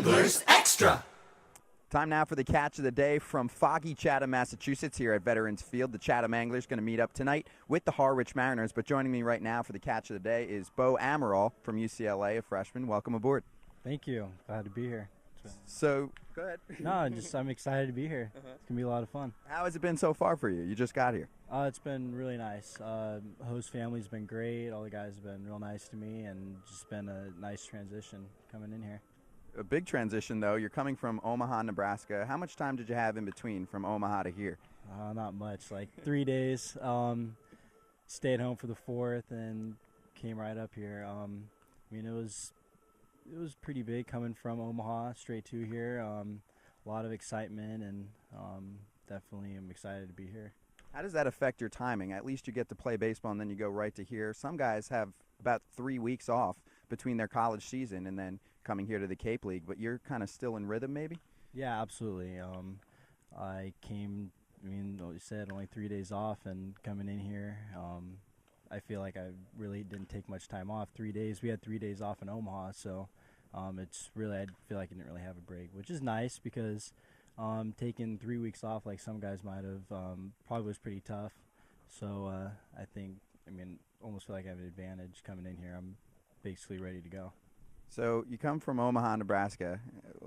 Anglers Extra. Time now for the catch of the day from foggy Chatham, Massachusetts, here at Veterans Field. The Chatham Anglers going to meet up tonight with the Harwich Mariners. But joining me right now for the catch of the day is Beau Amaral from UCLA, a freshman. Welcome aboard. Thank you. Glad to be here. So, go ahead. No, I'm excited to be here. It's going to be a lot of fun. How has it been so far for you? You just got here. It's been really nice. Host family's been great. All the guys have been real nice to me, and just been a nice transition coming in here. A big transition, though. You're coming from Omaha, Nebraska. How much time did you have in between from Omaha to here? Not much, like 3 days. Stayed home for the 4th and came right up here. It was pretty big coming from Omaha straight to here. A lot of excitement, and definitely am excited to be here. How does that affect your timing? At least you get to play baseball and then you go right to here. Some guys have about 3 weeks off between their college season and then coming here to the Cape League, but you're kind of still in rhythm maybe? Yeah, absolutely. I came, like you said, only 3 days off, and coming in here, I feel like I really didn't take much time off. 3 days. We had 3 days off in Omaha, so it's really, I feel like I didn't really have a break, which is nice because taking 3 weeks off like some guys might have probably was pretty tough. So I think, almost feel like I have an advantage coming in here. I'm basically ready to go. So you come from Omaha, Nebraska.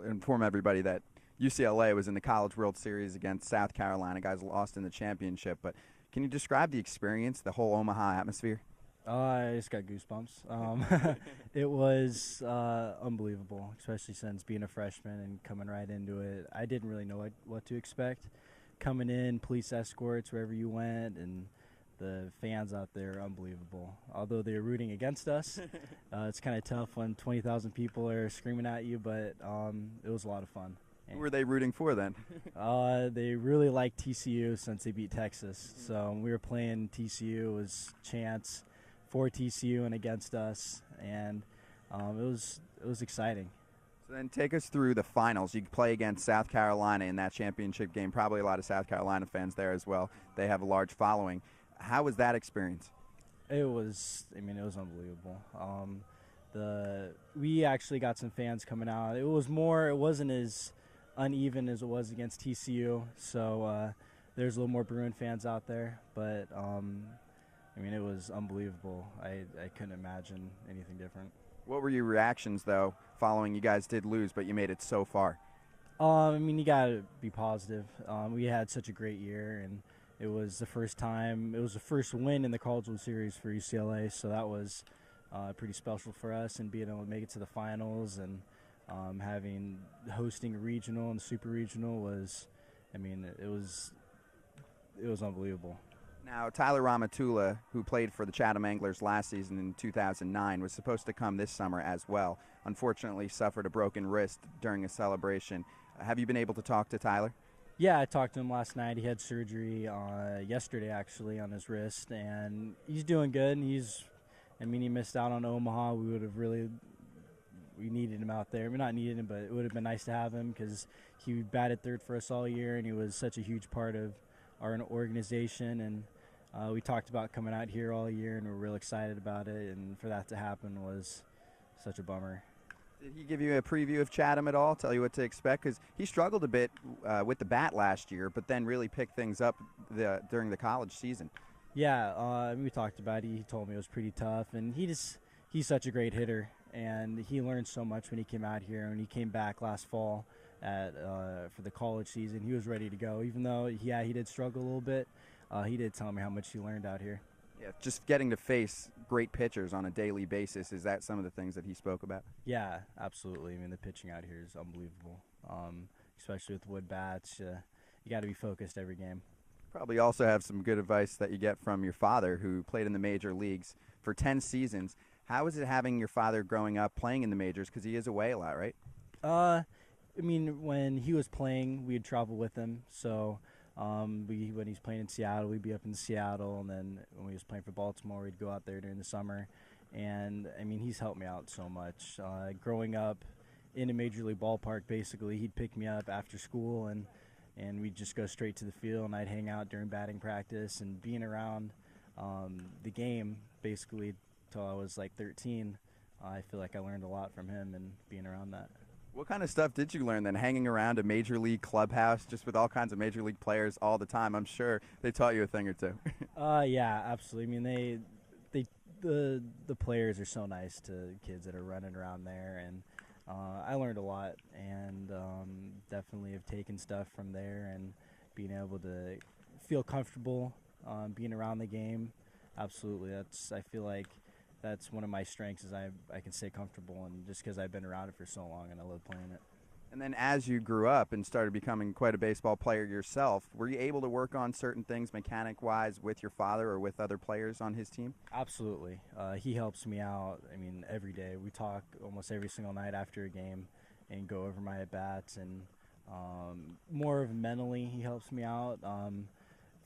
Inform everybody that UCLA was in the College World Series against South Carolina. Guys lost in the championship, but can you describe the experience, the whole Omaha atmosphere? I just got goosebumps. It was unbelievable, especially since being a freshman and coming right into it. I didn't really know what to expect. Coming in, police escorts wherever you went, and the fans out there, unbelievable. Although they're rooting against us, it's kind of tough when 20,000 people are screaming at you, but it was a lot of fun. Who were they rooting for then? They really like TCU since they beat Texas. So when we were playing TCU, it was chants for TCU and against us, and it was exciting. So then take us through the finals. You play against South Carolina in that championship game. Probably a lot of South Carolina fans there as well. They have a large following. How was that experience? It was unbelievable. We actually got some fans coming out. It wasn't as uneven as it was against TCU, so there's a little more Bruin fans out there, but it was unbelievable. I couldn't imagine anything different. What were your reactions, though, following you guys did lose, but you made it so far? You got to be positive. We had such a great year, and it was the first win in the College World Series for UCLA, so that was pretty special for us, and being able to make it to the finals and hosting a regional and super regional was, it was unbelievable. Now, Tyler Ramatula, who played for the Chatham Anglers last season in 2009, was supposed to come this summer as well. Unfortunately, suffered a broken wrist during a celebration. Have you been able to talk to Tyler? Yeah, I talked to him last night. He had surgery yesterday, actually, on his wrist, and he's doing good. And he missed out on Omaha. We needed him out there. We're not needed him, but it would have been nice to have him because he batted third for us all year, and he was such a huge part of our organization. And we talked about coming out here all year, and we're real excited about it. And for that to happen was such a bummer. Did he give you a preview of Chatham at all, tell you what to expect? Because he struggled a bit with the bat last year, but then really picked things up during the college season. Yeah, we talked about it. He told me it was pretty tough, and he's such a great hitter, and he learned so much when he came out here. When he came back last fall for the college season, he was ready to go. Even though, he did struggle a little bit, he did tell me how much he learned out here. Yeah, just getting to face great pitchers on a daily basis, is that some of the things that he spoke about? Yeah, absolutely. The pitching out here is unbelievable, especially with wood bats. You got to be focused every game. Probably also have some good advice that you get from your father, who played in the major leagues for 10 seasons. How is it having your father growing up playing in the majors? Because he is away a lot, right? When he was playing, we'd travel with him. So when he's playing in Seattle, we'd be up in Seattle, and then when he was playing for Baltimore, we'd go out there during the summer. And he's helped me out so much. Growing up in a major league ballpark, basically, he'd pick me up after school, and we'd just go straight to the field, and I'd hang out during batting practice, and being around the game basically till I was like 13. I feel like I learned a lot from him and being around that. What kind of stuff did you learn then, hanging around a major league clubhouse just with all kinds of major league players all the time? I'm sure they taught you a thing or two. Yeah, absolutely. I mean, the players are so nice to kids that are running around there, and I learned a lot, and definitely have taken stuff from there and being able to feel comfortable being around the game. Absolutely, I feel like that's one of my strengths is I can stay comfortable, and just because I've been around it for so long and I love playing it. And then as you grew up and started becoming quite a baseball player yourself, were you able to work on certain things mechanic-wise with your father or with other players on his team? Absolutely. He helps me out, I mean, every day. We talk almost every single night after a game and go over my at-bats, and more of mentally he helps me out.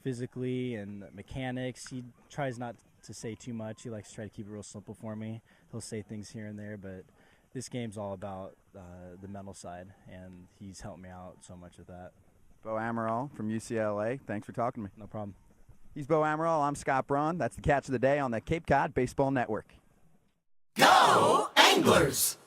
Physically and mechanics, he tries not to say too much. He likes to try to keep it real simple for me. He'll say things here and there, but this game's all about the mental side, and he's helped me out so much with that. Beau Amaral from UCLA, thanks for talking to me. No problem. He's Beau Amaral. I'm Scott Braun. That's the catch of the day on the Cape Cod Baseball Network. Go Anglers!